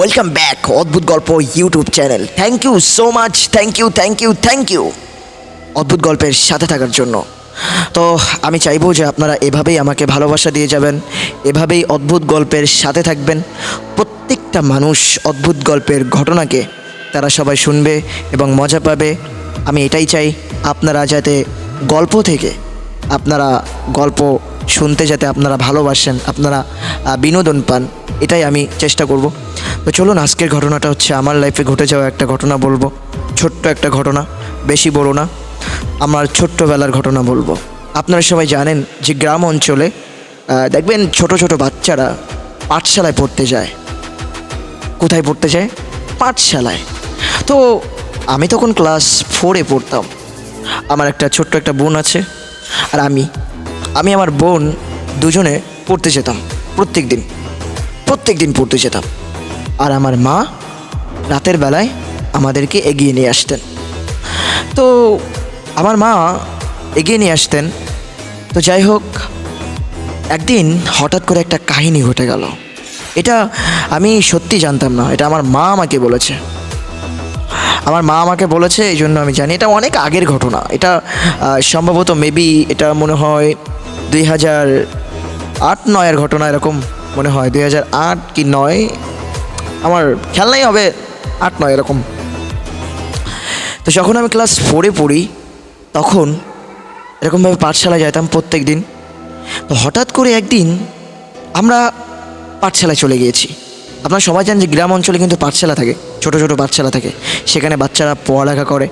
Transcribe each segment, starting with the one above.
Welcome back অদ্ভুত গল্প YouTube channel. Thank you so much, thank you অদ্ভুত গল্পের সাথে থাকার জন্য। তো আমি চাইবো যে আপনারা এভাবেই আমাকে ভালোবাসা দিয়ে যাবেন, এভাবেই অদ্ভুত গল্পের সাথে থাকবেন। প্রত্যেকটা মানুষ অদ্ভুত গল্পের ঘটনাকে তারা সবাই শুনবে এবং মজা পাবে। আমি এটাই চাই, আপনারা যাতে গল্প থেকে আপনারা গল্প শুনতে যাতে আপনারা ভালোবাসেন, আপনারা বিনোদন পান, এটাই আমি চেষ্টা করব। তো চলুন, আজকের ঘটনাটা হচ্ছে আমার লাইফে ঘটে যাওয়া একটা ঘটনা বলবো। ছোট্ট একটা ঘটনা, বেশি বড় না, আমার ছোট্টবেলার ঘটনা বলবো। আপনারা সবাই জানেন যে গ্রাম অঞ্চলে দেখবেন ছোট ছোট বাচ্চারা পাঠশালায় পড়তে যায়। কোথায় পড়তে যায়? পাঠশালায়। তো আমি তখন ক্লাস 4-এ পড়তাম। আমার একটা ছোট্ট একটা বোন আছে, আর আমি আমার বোন দুজনে পড়তে যেতাম প্রত্যেক দিন পড়তে যেতাম। আর আমার মা রাতের বেলায় আমাদেরকে এগিয়ে নিয়ে আসতেন। তো আমার মা এগিয়ে নিয়ে আসতেন। তো যাই হোক, একদিন হঠাৎ করে একটা কাহিনী ঘটে গেল। এটা আমি সত্যি জানতাম না, এটা আমার মা আমাকে বলেছে। এই জন্য আমি জানি। এটা অনেক আগের ঘটনা। এটা সম্ভবত মেবি এটা মনে হয় 2008-9-এর ঘটনা, এরকম মনে হয় 2008 কি 9, আমার খেয়াল নাই, হবে 8-9 এরকম। তো যখন আমি ক্লাস 4-এ পড়ি তখন এরকমভাবে পাঠশালায় যেতাম প্রত্যেক দিন। তো হঠাৎ করে একদিন আমরা পাঠশালায় চলে গিয়েছি। আপনারা সবাই জানেন যে গ্রাম অঞ্চলে কিন্তু পাঠশালা থাকে, ছোট ছোট পাঠশালা থাকে, সেখানে বাচ্চারা পড়ালেখা করে।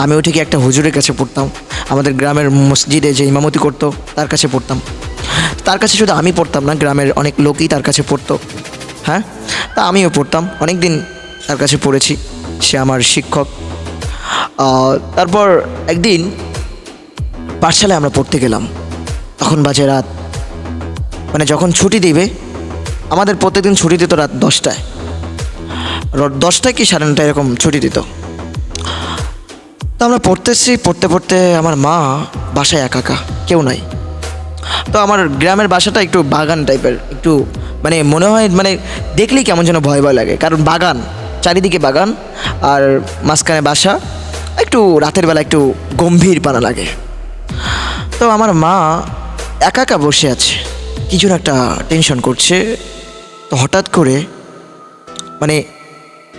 আমিও ঠিক একটা হুজুরের কাছে পড়তাম, আমাদের গ্রামের মসজিদে যে ইমামতি করতো তার কাছে পড়তাম। তার কাছে শুধু আমি পড়তাম না, গ্রামের অনেক লোকই তার কাছে পড়তো। হ্যাঁ, তা আমিও পড়তাম, অনেক দিন তার কাছে পড়েছি, সে আমার শিক্ষক। তারপর একদিন পাঠশালায় আমরা পড়তে গেলাম। তখন বাজে রাত, মানে যখন ছুটি দিবে, আমাদের প্রত্যেকদিন ছুটি দিত রাত 10টায়, 10টায় কি 9:30 এরকম ছুটি দিত। তো আমরা পড়তে আমার মা বাসায় একা, কেউ নাই। তো আমার গ্রামের বাসাটা একটু বাগান টাইপের, একটু মানে মনে হয়, মানে দেখলেই কেমন যেন ভয় ভয় লাগে, কারণ বাগান, চারিদিকে বাগান আর মাঝখানে বাসা, একটু রাতের বেলা একটু গম্ভীর পানা লাগে। তো আমার মা একা বসে আছে, কিছু একটা টেনশন করছে। তো হঠাৎ করে মানে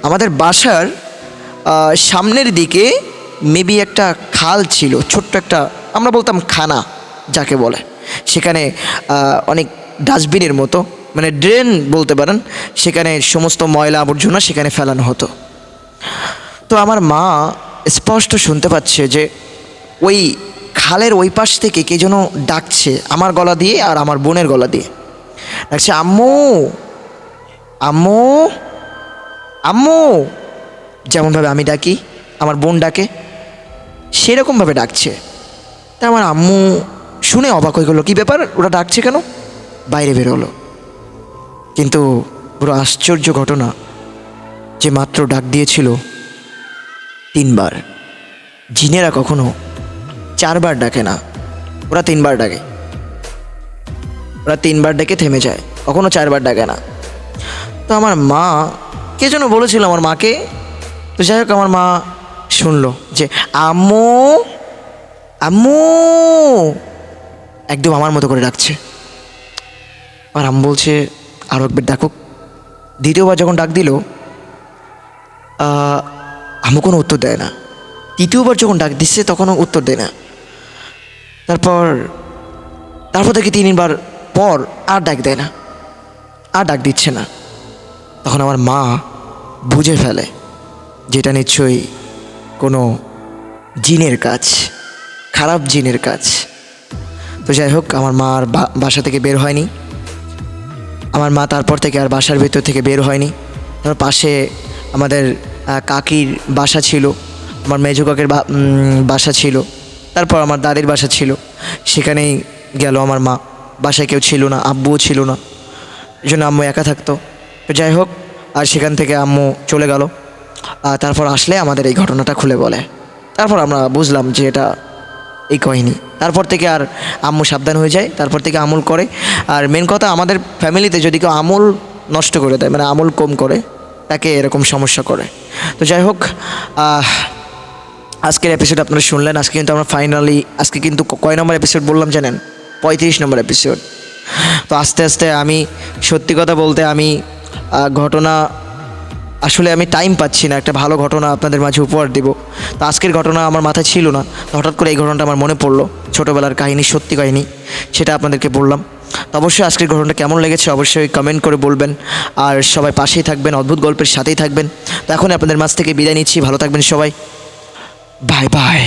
আমাদের বাসার সামনের দিকে মেবি একটা খাল ছিল, ছোট্ট একটা, আমরা বলতাম খানা যাকে বলে। সেখানে অনেক ডাস্টবিনের মতো, মানে ড্রেন বলতে পারেন, সেখানে সমস্ত ময়লা আবর্জনা সেখানে ফেলানো হতো। তো আমার মা স্পষ্ট শুনতে পাচ্ছে যে ওই খালের ওই পাশ থেকে কে যেন ডাকছে, আমার গলা দিয়ে আর আমার বোনের গলা দিয়ে ডাকছে, আম্মু আম্মু আম্মু। যেমনভাবে আমি ডাকি, আমার বোন ডাকে, সেরকমভাবে ডাকছে। তা আমার আম্মু শুনে অবাক হয়ে গেলো, কী ব্যাপার, ওরা ডাকছে কেন? বাইরে বেরোলো। কিন্তু পুরো আশ্চর্য ঘটনা যে মাত্র ডাক দিয়েছিল 3বার। জিনেরা কখনো 4বার ডাকে না, ওরা 3বার ডাকে। ওরা 3বার ডেকে থেমে যায়, কখনো 4বার ডাকে না। তো আমার মা, কে যেন বলেছিল আমার মাকে। তো যাই হোক, আমার মা শুনলো যে আম্মু আম্মু, একদম আমার মতো করে ডাকছে। আর আম্মু বলছে আরও একবার ডাকুক। দ্বিতীয়বার যখন ডাক দিল, আম্মু কোনো উত্তর দেয় না। তৃতীয়বার যখন ডাক দিচ্ছে তখনও উত্তর দেয় না। তারপর থেকে 3বার পর আর ডাক দেয় না, আর ডাক দিচ্ছে না। তখন আমার মা বুঝে ফেলে যেটা নিশ্চয়ই কোনো জিনের কাজ, খারাপ জিনের কাজ। তো যাই হোক, আমার মা আর বাসা থেকে বের হয়নি। আমার মা তারপর থেকে আর বাসার ভেতর থেকে বের হয়নি। তারপর পাশে আমাদের কাকির বাসা ছিল, আমার মেজো কাকের বাসা ছিল, তারপর আমার দাদির বাসা ছিল, সেখানেই গেল আমার মা। বাসায় কেউ ছিল না, আব্বুও ছিল না, এই জন্য আম্মু একা থাকতো। তো যাই হোক, আর সেখান থেকে আম্মু চলে গেল। তারপর আসলে আমাদের এই ঘটনাটা খুলে বলে। তারপর আমরা বুঝলাম যে এটা এই কাহিনী। তারপর থেকে আর আম্মু সাবধান হয়ে যায়, তারপর থেকে আমল করে। আর মেন কথা, আমাদের ফ্যামিলিতে যদি কেউ আমল নষ্ট করে দেয়, মানে আমল কম করে, তাকে এরকম সমস্যা করে। তো যাই হোক, আজকের এপিসোড আপনারা শুনলেন। আজকে কিন্তু আমরা ফাইনালি, আজকে কিন্তু কয় নম্বর এপিসোড বললাম জানেন? 35 নম্বর এপিসোড। তো আস্তে আস্তে আমি সত্যি কথা বলতে আমি ঘটনা, আসলে আমি টাইম পাচ্ছি না একটা ভালো ঘটনা আপনাদের মাঝে উপহার দিব। তো আজকের ঘটনা আমার মাথায় ছিল না, তো হঠাৎ করে এই ঘটনাটা আমার মনে পড়লো, ছোটোবেলার কাহিনী, সত্যি কাহিনী, সেটা আপনাদেরকে বললাম। তো অবশ্যই আজকের ঘটনাটা কেমন লেগেছে অবশ্যই কমেন্ট করে বলবেন। আর সবাই পাশেই থাকবেন, অদ্ভুত গল্পের সাথেই থাকবেন। তো এখন আপনাদের মাঝ থেকে বিদায় নিচ্ছি, ভালো থাকবেন সবাই, বাই বাই।